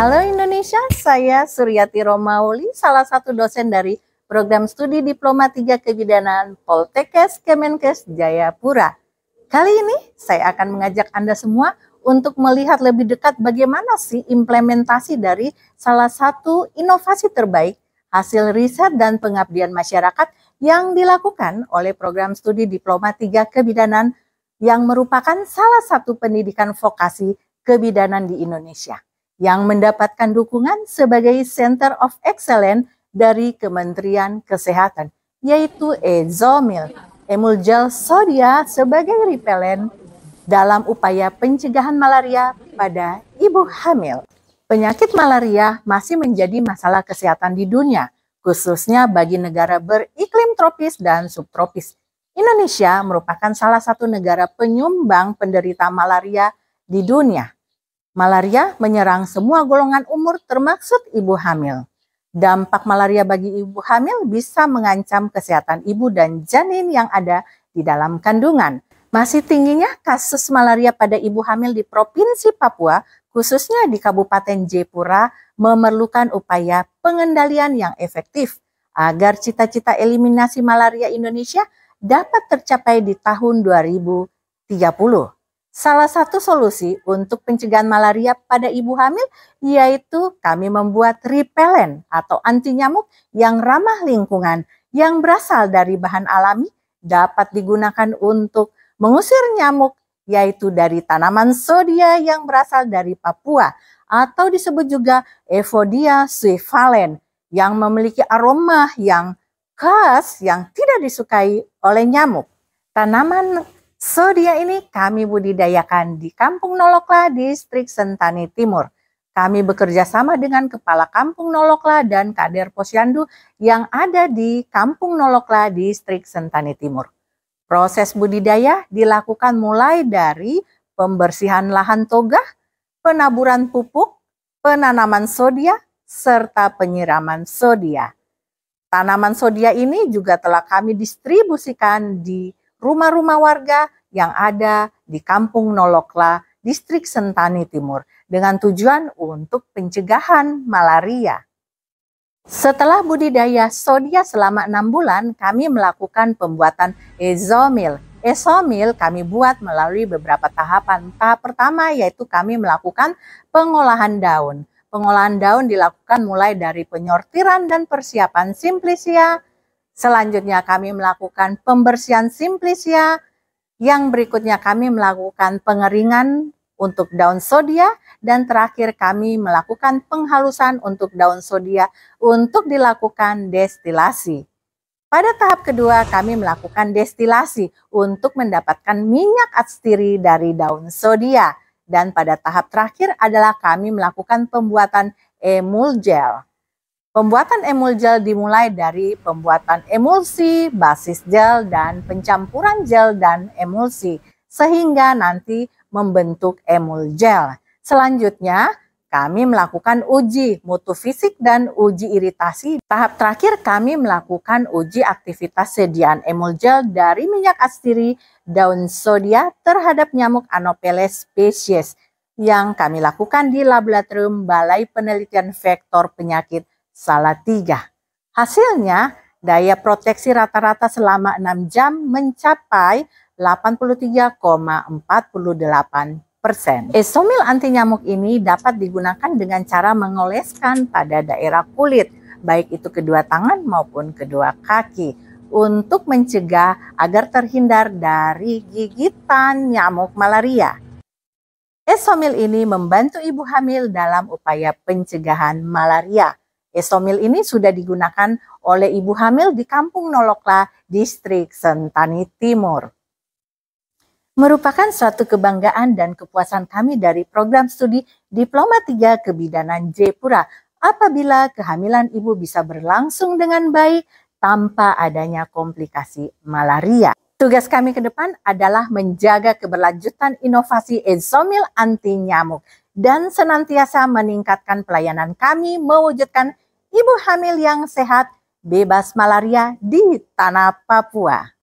Halo Indonesia, saya Suryati Romauli, salah satu dosen dari Program Studi Diploma 3 Kebidanan Poltekkes Kemenkes Jayapura. Kali ini saya akan mengajak Anda semua untuk melihat lebih dekat bagaimana sih implementasi dari salah satu inovasi terbaik hasil riset dan pengabdian masyarakat yang dilakukan oleh Program Studi Diploma 3 Kebidanan yang merupakan salah satu pendidikan vokasi kebidanan di Indonesia yang mendapatkan dukungan sebagai Center of Excellence dari Kementerian Kesehatan, yaitu Ezomil, Emulgel Sodia sebagai repelen dalam upaya pencegahan malaria pada ibu hamil. Penyakit malaria masih menjadi masalah kesehatan di dunia, khususnya bagi negara beriklim tropis dan subtropis. Indonesia merupakan salah satu negara penyumbang penderita malaria di dunia. Malaria menyerang semua golongan umur termasuk ibu hamil. Dampak malaria bagi ibu hamil bisa mengancam kesehatan ibu dan janin yang ada di dalam kandungan. Masih tingginya kasus malaria pada ibu hamil di Provinsi Papua, khususnya di Kabupaten Jayapura, memerlukan upaya pengendalian yang efektif agar cita-cita eliminasi malaria Indonesia dapat tercapai di tahun 2030. Salah satu solusi untuk pencegahan malaria pada ibu hamil yaitu kami membuat repelen atau anti nyamuk yang ramah lingkungan yang berasal dari bahan alami dapat digunakan untuk mengusir nyamuk, yaitu dari tanaman sodia yang berasal dari Papua atau disebut juga Euphorbia suivalens yang memiliki aroma yang khas yang tidak disukai oleh nyamuk. Tanaman sodia ini kami budidayakan di Kampung Nolokla, Distrik Sentani Timur. Kami bekerja sama dengan Kepala Kampung Nolokla dan Kader Posyandu yang ada di Kampung Nolokla, Distrik Sentani Timur. Proses budidaya dilakukan mulai dari pembersihan lahan togah, penaburan pupuk, penanaman sodia, serta penyiraman sodia. Tanaman sodia ini juga telah kami distribusikan di rumah-rumah warga yang ada di Kampung Nolokla, Distrik Sentani Timur, dengan tujuan untuk pencegahan malaria. Setelah budidaya sodia selama 6 bulan, kami melakukan pembuatan Ezomil. Ezomil kami buat melalui beberapa tahapan. Tahap pertama yaitu kami melakukan pengolahan daun. Pengolahan daun dilakukan mulai dari penyortiran dan persiapan simplicia. Selanjutnya kami melakukan pembersihan simplicia. Yang berikutnya kami melakukan pengeringan untuk daun sodia. Dan terakhir kami melakukan penghalusan untuk daun sodia untuk dilakukan destilasi. Pada tahap kedua kami melakukan destilasi untuk mendapatkan minyak atstiri dari daun sodia. Dan pada tahap terakhir adalah kami melakukan pembuatan emulgel. Pembuatan emulgel dimulai dari pembuatan emulsi, basis gel, dan pencampuran gel dan emulsi, sehingga nanti membentuk emulgel. Selanjutnya, kami melakukan uji mutu fisik dan uji iritasi. Tahap terakhir kami melakukan uji aktivitas sediaan emulgel dari minyak atstiri daun sodia terhadap nyamuk Anopheles species yang kami lakukan di Laboratorium Balai Penelitian Vektor Penyakit Salatiga. Hasilnya, daya proteksi rata-rata selama 6 jam mencapai 83,48%. Ezomil anti nyamuk ini dapat digunakan dengan cara mengoleskan pada daerah kulit, baik itu kedua tangan maupun kedua kaki, untuk mencegah agar terhindar dari gigitan nyamuk malaria. Ezomil ini membantu ibu hamil dalam upaya pencegahan malaria. Ezomil ini sudah digunakan oleh ibu hamil di Kampung Nolokla, Distrik Sentani Timur. Merupakan suatu kebanggaan dan kepuasan kami dari Program Studi Diploma 3 Kebidanan Jayapura apabila kehamilan ibu bisa berlangsung dengan baik tanpa adanya komplikasi malaria. Tugas kami ke depan adalah menjaga keberlanjutan inovasi Ezomil anti nyamuk dan senantiasa meningkatkan pelayanan kami mewujudkan ibu hamil yang sehat, bebas malaria di tanah Papua.